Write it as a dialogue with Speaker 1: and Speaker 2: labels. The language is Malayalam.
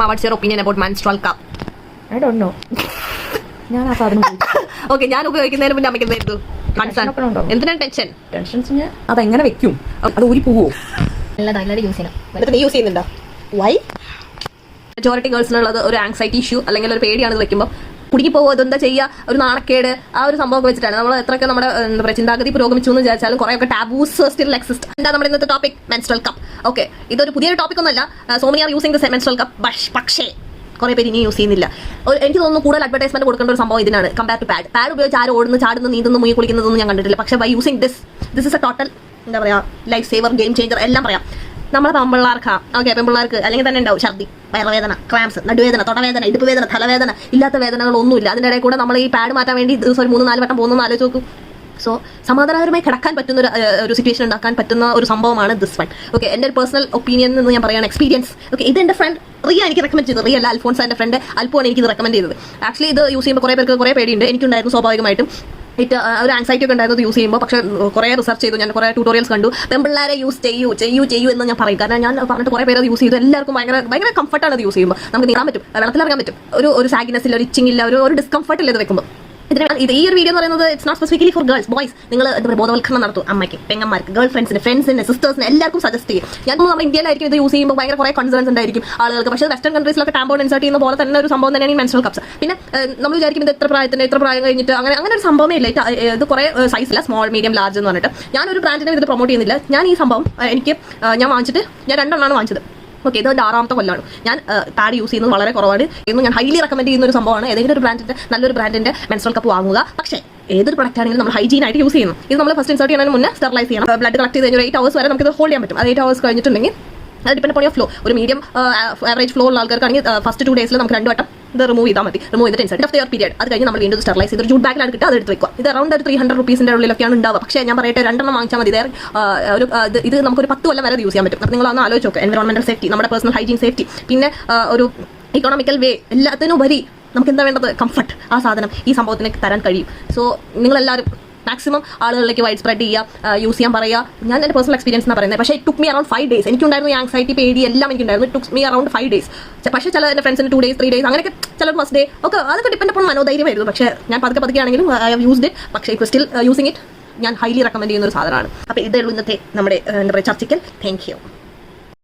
Speaker 1: What's your opinion about menstrual cup?
Speaker 2: I don't know. ഞാൻ ആ സാധനം
Speaker 1: ഓക്കെ, ഞാൻ ഉപയോഗിക്കുന്നതിന് മുന്നേ അമ്മയ്ക്ക് എന്തിനാണ് ടെൻഷൻ?
Speaker 2: അതെങ്ങനെ വെക്കും? അത് ഊരി പോവോ?
Speaker 1: നല്ലതായിട്ട് യൂസ് ചെയ്യണം. എന്നിട്ട് നീ യൂസ് ചെയ്യുന്നുണ്ടോ? വൈ? മെജോറിറ്റി ഗേൾസിനുള്ളത് ഒരു ആങ്സൈറ്റി ഇഷ്യൂ അല്ലെങ്കിൽ ഒരു പേടിയാണ് ഇത് വെക്കുമ്പോൾ. കുടുക്കി പോകുമോ, ഇതെന്താ ചെയ്യുക, ഒരു നാണക്കേട്, ആ ഒരു സംഭവമൊക്കെ വെച്ചിട്ടാണ് നമ്മൾ എത്രയൊക്കെ നമ്മുടെ എന്താ പറയുക ചിന്താഗതി പുരോഗമിച്ചു എന്ന് വിചാരിച്ചാലും കുറേയൊക്കെ ടാബൂസ് സ്റ്റിൽ എക്സിസ്റ്റ്. എന്താ നമ്മുടെ ഇന്നത്തെ ടോപ്പിക്? Menstrual cup. ഓക്കെ, ഇതൊരു പുതിയൊരു ടോപ്പിക് ഒന്നുമല്ല. So many are using the menstrual cup. പക്ഷേ കുറേ പേര് ഇനി യൂസ് ചെയ്യുന്നില്ല. എനിക്ക് തോന്നുന്നു കൂടുതൽ അഡ്വർടൈസ്മെന്റ് കൊടുക്കേണ്ട ഒരു സംഭവം ഇതിനാണ് കമ്പയർ ടു പാഡ്. പാഡ് ഉപയോഗിച്ച് ആരും ഓടുന്നു, ചാടുന്നു, നീന്തുന്നു, മുങ്ങി കുളിക്കുന്നതൊന്നും ഞാൻ കണ്ടിട്ടില്ല. പക്ഷേ by using this is a total എന്താ പറയുക ലൈഫ് സേവർ, ഗെയിം ചേഞ്ചർ എല്ലാം പറയാം. നമ്മളെ പെൺപിള്ളേർക്ക് ഓക്കെ, പെൺപിള്ളേർക്ക് അല്ലെങ്കിൽ തന്നെ ഉണ്ടാവും ഛർദി, വയറുവേദന, ക്രാംസ്, നടുവേദന, തൊടവേദന, ഇടുപ്പ് വേദന, തലവേദന, ഇല്ലാത്ത വേദനകളൊന്നുമില്ല. അതിൻ്റെ ഇടയിൽ കൂടെ നമ്മൾ ഈ പാഡ് മാറ്റാൻ വേണ്ടി ദിവസം ഒരു 3-4 വട്ടം പോകുന്നു ആലോചിച്ച് നോക്കും. സോ സമാധാനപരമായി കിടക്കാൻ പറ്റുന്ന ഒരു സിറ്റുവേഷൻ ഉണ്ടാക്കാൻ പറ്റുന്ന ഒരു സംഭവമാണ് ദിസ് വൺ. ഓക്കെ, എൻ്റെ ഒരു പേഴ്സണൽ ഒപ്പീനിയൻ എന്ന് ഞാൻ പറയുകയാണ്, എക്സ്പീരിയൻസ്. ഓക്കെ, ഇത് എൻ്റെ ഫ്രണ്ട് റിയ എനിക്ക് റെക്കമെൻഡ് ചെയ്തത്. റിയ അല്ല, അൽഫോൺസ് എൻ്റെ ഫ്രണ്ട് അൽഫോണ് എനിക്ക് ഇത് റെക്കമെൻഡ് ചെയ്തത്. ആക്ച്വലി ഇത് യൂസ് ചെയ്യുമ്പോൾ കുറേ പേർക്ക് കുറേ പേടിയുണ്ട്. എനിക്കുണ്ടായിരുന്നു സ്വാഭാവികമായിട്ടും. ഒരു ആൻസൈറ്റി ഒക്കെ ഉണ്ടായിരുന്നത് യൂസ് ചെയ്യുമ്പോൾ. പക്ഷേ കുറേ റിസർച്ച് ചെയ്തു, ഞാൻ കുറേ ട്യൂട്ടോറിയൽസ് കണ്ടു. പെൺപിള്ളേരെ യൂസ് ചെയ്യൂ എന്ന് ഞാൻ പറയും. കാരണം ഞാൻ പറഞ്ഞിട്ട് കുറേ പേര് അത് യൂസ് ചെയ്തു. എല്ലാവർക്കും ഭയങ്കര കംഫർട്ടാണ് അത് യൂസ് ചെയ്യുമ്പോൾ. നമുക്ക് നീറാൻ പറ്റും, വെള്ളത്തിലിറങ്ങാൻ പറ്റും. ഒരു സാഗിനെസ് ഇല്ല, ഒരു ഇച്ചിങ് ഇല്ല, ഒരു ഡിസ്കംഫർട്ട് ഇല്ല ഇത് വെക്കുമ്പോൾ. ഈ ഒരു വീഡിയോ എന്ന് പറയുന്നത് it's not specifically for girls. Boys നിങ്ങൾ എന്താ പറയുക ബോധവൽക്കരണം നടത്തും. അമ്മയ്ക്ക്, പെങ്ങന്മാർക്ക്, ഗേൾ ഫ്രണ്ട്സിന്, സിസ്റ്റേഴ്സിന് എല്ലാവർക്കും സജസ്റ്റ് ചെയ്യും. ഞാൻ നമ്മുടെ ഇന്ത്യയിലായിരിക്കും ഇത് യൂസ് ചെയ്യുമ്പോൾ ഭയങ്കര കുറേ കൺസേൺസ് ഉണ്ടായിരിക്കും ആളുകൾക്ക്. പക്ഷേ വെസ്റ്റേൺ കൺട്രീസിലൊക്കെ ടാമ്പോൺ ഇൻസേർട്ട് ചെയ്യുന്ന പോലെ തന്നെ ഒരു സംഭവം തന്നെയാണ് ഈ മെൻസ്ട്രൽ കപ്സ്. പിന്നെ നമ്മൾ വിചാരിക്കും ഇത് എത്ര പ്രായം കഴിഞ്ഞിട്ട് അങ്ങനെ ഒരു സംഭവമേ ഇല്ല. ഇത് കുറേ സൈസില്ല, സ്മോൾ, മീഡിയം, ലാർജ് എന്ന് പറഞ്ഞിട്ട്. ഞാനൊരു ബ്രാൻഡിനെ ഇത് പ്രൊമോട്ട് ചെയ്യുന്നില്ല. ഞാൻ ഈ സംഭവം ഞാൻ വാങ്ങിച്ചിട്ട് ഞാൻ 2 എണ്ണമാണ് വാങ്ങിച്ചത്. ഓക്കെ, ഇത് 6ാമത്തെ കൊല്ലമാണ് ഞാൻ പാഡ് യൂസ് ചെയ്യുന്നത്. വളരെ കുറവാണ്. ഇന്ന് ഞാൻ ഹൈലി റെക്കമെൻഡ് ചെയ്യുന്ന ഒരു സംഭവമാണ്. ഏതെങ്കിലും ഒരു ബ്രാൻഡിന്റെ നല്ലൊരു ബ്രാൻഡിന്റെ മെൻസ്ട്രൽ കപ്പ് വാങ്ങുക. പക്ഷേ ഏതൊരു പ്രൊഡക്റ്റ് ആണെങ്കിലും നമ്മൾ ഹൈജീൻ ആയിട്ട് യൂസ് ചെയ്യുന്നു. ഇത് നമ്മൾ ഫസ്റ്റ് ഇൻസേർട്ട് ചെയ്യുന്നതിന് മുന്നേ സ്റ്റെറിലൈസ് ചെയ്യണം. ബ്ലഡ് കളക്ട് ചെയ്ത് കഴിഞ്ഞാൽ 8 hours വരെ നമുക്ക് ഇത് ഹോൾഡ് ചെയ്യാൻ പറ്റും. അത് 8 hours കഴിഞ്ഞിട്ടുണ്ടെങ്കിൽ അത് ഡിപ്പെൻഡ് ഓൺ യുവർ ഫ്ലോ. ഒരു മീഡിയം ആവറേജ് ഫ്ലോ ഉള്ള ആൾക്കാർക്കാണെങ്കിൽ ഫസ്റ്റ് 2 days നമുക്ക് 2 വട്ടം ഇത് റിമൂവ് ചെയ്താൽ മതി. റിമൂവ് ചെയ്തിട്ട് ഇൻസെർട്ട് ഓഫ് ദ പീരിയഡ്. അത് കഴിഞ്ഞ് നമ്മൾ വീണ്ടും സ്റ്റെറിലൈസ് ചെയ്ത് ഒരു ജൂട്ട് ബാഗിലാണ് കിട്ടുക. അത് എടുത്ത് വെക്കുക. ഇത് അറൗണ്ട് ഒരു 300 rupees ഉള്ളിലൊക്കെയാണ് ഉണ്ടാവുക. പക്ഷേ ഞാൻ പറയട്ടെ, 2 എണ്ണം വാങ്ങിച്ചാൽ മതി. ഇത് നമുക്കൊരു 10 കൊല്ലം വരെ യൂസ് ചെയ്യാൻ പറ്റും. അപ്പോൾ നിങ്ങളൊന്ന് ആലോചിച്ച് നോക്കുക. എൻവയോൺമെന്റൽ സേഫ്റ്റി, നമ്മുടെ പേഴ്സണൽ ഹൈജീൻ സേഫ്റ്റി, പിന്നെ ഒരു ഇക്കണോമിക്കൽ വേ, എല്ലാത്തിനുപരി നമുക്ക് എന്താ വേണ്ടത്? കംഫർട്ട്. ആ സാധനം ഈ സംഭവത്തിന് തരാൻ കഴിയും. സോ നിങ്ങളെല്ലാവരും മാക്സിമം ആളുകളിലേക്ക് വൈഡ് സ്പ്രെഡ് ചെയ്യുക, യൂസ് ചെയ്യാൻ പറയുക. ഞാൻ എൻ്റെ പേഴ്സണൽ എക്സ്പീരിയൻസ് എന്നാണ് പറയുന്നത്. പക്ഷേ it took me around 5 days. എനിക്കുണ്ടായിരുന്നു ഈ ആങ്സൈറ്റി, പേടി എല്ലാം എനിക്കുണ്ടായിരുന്നു. It took me around 5 days. പക്ഷേ ചില എൻ്റെ ഫ്രണ്ട്സിന് 2 days 3 days അങ്ങനെയൊക്കെ, ചിലർ ഫസ്റ്റ് ഡേ ഒക്കെ. അതൊക്കെ ഡിപ്പെൻഡ് അപ്പോൾ മനോധൈര്യമായിരുന്നു. പക്ഷേ ഞാൻ പതുക്കെ ആണെങ്കിലും ഐ ഹാവ് യൂസ്ഡ് ഇറ്റ്. പക്ഷേ ഇപ്പോൾ സ്റ്റിൽ യൂസിങ് ഇറ്റ് ഞാൻ ഹൈലി റെക്കമെൻഡ് ചെയ്യുന്ന ഒരു സാധനമാണ്. അപ്പോൾ ഇതേ ഉള്ളൂ ഇന്നത്തെ നമ്മുടെ എന്താ പറയുക ചർച്ചയ്ക്കൽ. Thank you.